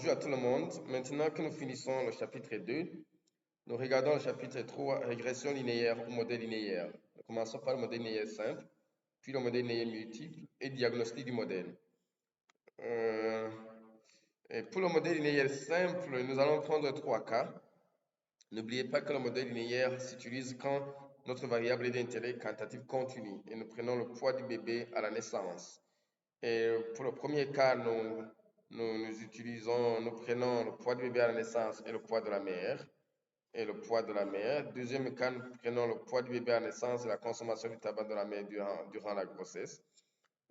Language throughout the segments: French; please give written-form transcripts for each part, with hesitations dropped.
Bonjour à tout le monde. Maintenant que nous finissons le chapitre 2, nous regardons le chapitre 3, régression linéaire ou modèle linéaire. Nous commençons par le modèle linéaire simple, puis le modèle linéaire multiple et diagnostic du modèle. Et pour le modèle linéaire simple, nous allons prendre 3 cas. N'oubliez pas que le modèle linéaire s'utilise quand notre variable est d'intérêt quantitatif continu et nous prenons le poids du bébé à la naissance. Et pour le premier cas, nous prenons le poids du bébé à la naissance et le poids de la mère. Deuxième cas, nous prenons le poids du bébé à la naissance et la consommation du tabac de la mère durant la grossesse.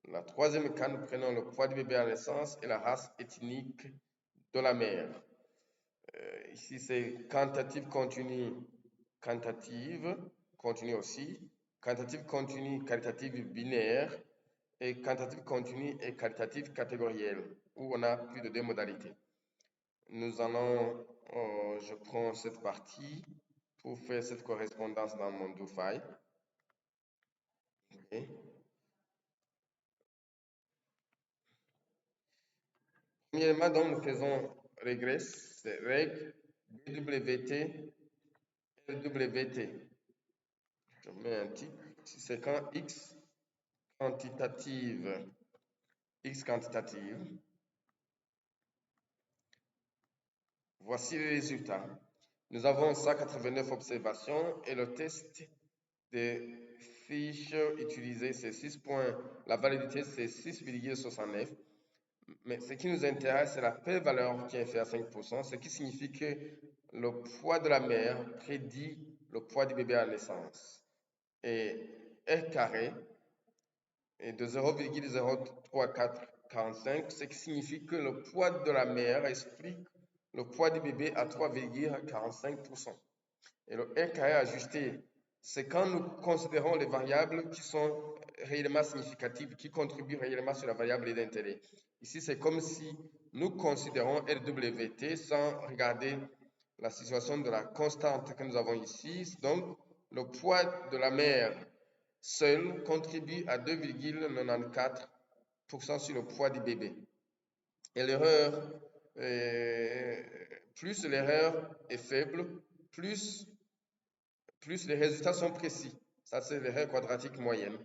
La troisième cas, nous prenons le poids du bébé à la naissance et la race ethnique de la mère. Ici, c'est quantitative continue aussi, quantitative continue qualitative binaire, et quantitative continue et qualitative catégorielle, où on a plus de 2 modalités. Nous allons, je prends cette partie pour faire cette correspondance dans mon do-file. Okay. Premièrement, donc, nous faisons régresse, c'est règle BWT, LWT. Je mets un titre, c'est quand X quantitative. Voici les résultats. Nous avons 189 observations et le test des fiches utilisées, c'est 6 points. La validité, c'est 6,69. Mais ce qui nous intéresse, c'est la p-valeur qui est faite à 5%, ce qui signifie que le poids de la mère prédit le poids du bébé à la naissance. Et R carré est de 0,03445, ce qui signifie que le poids de la mère explique le poids du bébé à 3,45%. Et le R carré ajusté, c'est quand nous considérons les variables qui sont réellement significatives, qui contribuent réellement sur la variable d'intérêt. Ici, c'est comme si nous considérons LWT sans regarder la situation de la constante que nous avons ici. Donc, le poids de la mère seul contribue à 2,94% sur le poids du bébé. Et l'erreur, plus l'erreur est faible, plus les résultats sont précis. Ça, c'est l'erreur quadratique moyenne.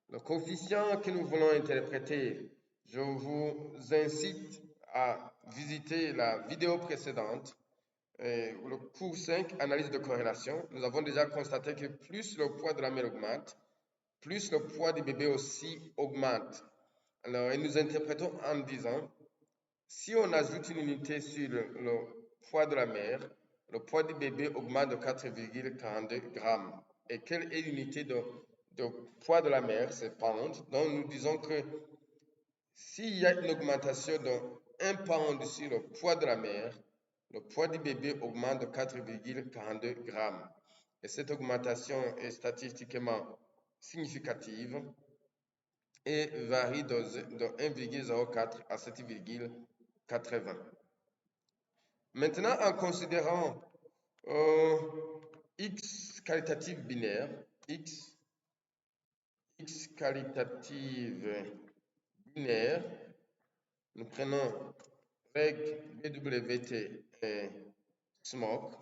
Le coefficient que nous voulons interpréter, je vous incite à visiter la vidéo précédente, le cours 5, analyse de corrélation. Nous avons déjà constaté que plus le poids de la mère augmente, plus le poids du bébé aussi augmente. Alors, et nous interprétons en disant, si on ajoute une unité sur le poids de la mère, le poids du bébé augmente de 4,42 grammes. Et quelle est l'unité de poids de la mère? C'est pound. Donc, nous disons que s'il y a une augmentation de 1 pound sur le poids de la mère, le poids du bébé augmente de 4,42 grammes. Et cette augmentation est statistiquement significative et varie de 1,04 à 7,80. Maintenant, en considérant X qualitative binaire, X qualitative binaire, nous prenons règle BWT et SMOC.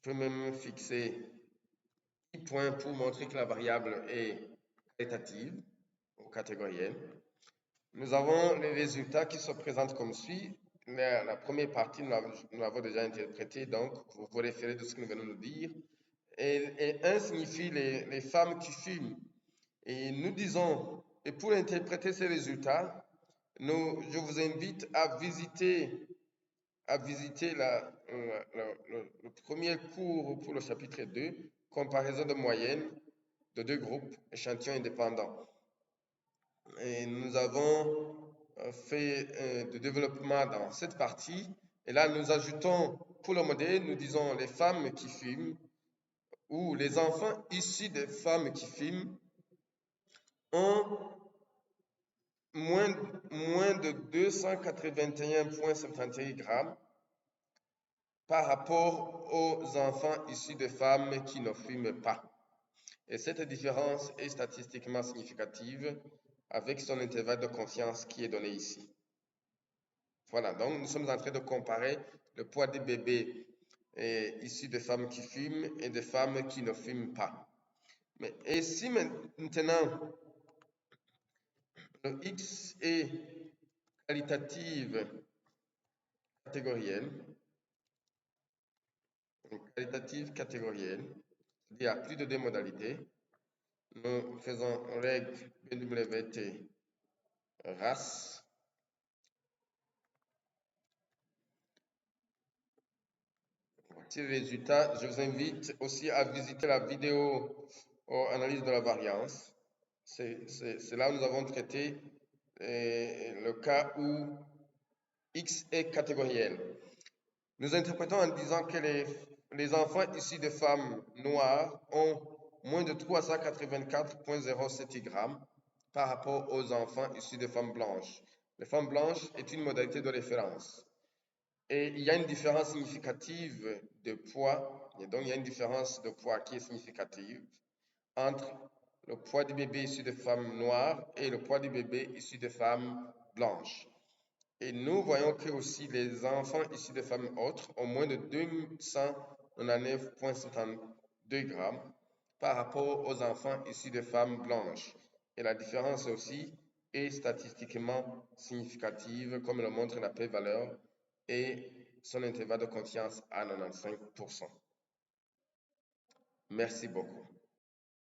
Je peux même fixer 10 points pour montrer que la variable est qualitative ou catégorielle. Nous avons les résultats qui se présentent comme suit. La première partie, nous l'avons déjà interprétée, donc vous vous référez de ce que nous venons de dire. Et 1 signifie les femmes qui fument. Et nous disons, et pour interpréter ces résultats, je vous invite à visiter le premier cours pour le chapitre 2, comparaison de moyenne de 2 groupes, échantillons indépendants. Et nous avons fait du développement dans cette partie. Et là, nous ajoutons pour le modèle, nous disons les femmes qui fument ou les enfants issus des femmes qui fument ont moins de 281,71 grammes par rapport aux enfants issus de femmes qui ne fument pas. Et cette différence est statistiquement significative avec son intervalle de confiance qui est donné ici. Voilà, donc nous sommes en train de comparer le poids des bébés issus de femmes qui fument et de femmes qui ne fument pas. Mais, et si maintenant le X est qualitative catégorielle, il y a plus de deux modalités. Nous faisons règle BWT race. Voici le résultat. Je vous invite aussi à visiter la vidéo analyse de la variance. C'est là où nous avons traité le cas où X est catégoriel. Nous interprétons en disant que les enfants issus de femmes noires ont moins de 384,07 grammes par rapport aux enfants issus de femmes blanches. Les femmes blanches est une modalité de référence. Et il y a une différence significative de poids, et donc il y a une différence de poids qui est significative entre le poids du bébé issu de femmes noires et le poids du bébé issu de femmes blanches. Et nous voyons que aussi les enfants issus de femmes autres ont moins de 299,72 grammes par rapport aux enfants issus de femmes blanches. Et la différence aussi est statistiquement significative, comme le montre la p-valeur et son intervalle de confiance à 95%. Merci beaucoup.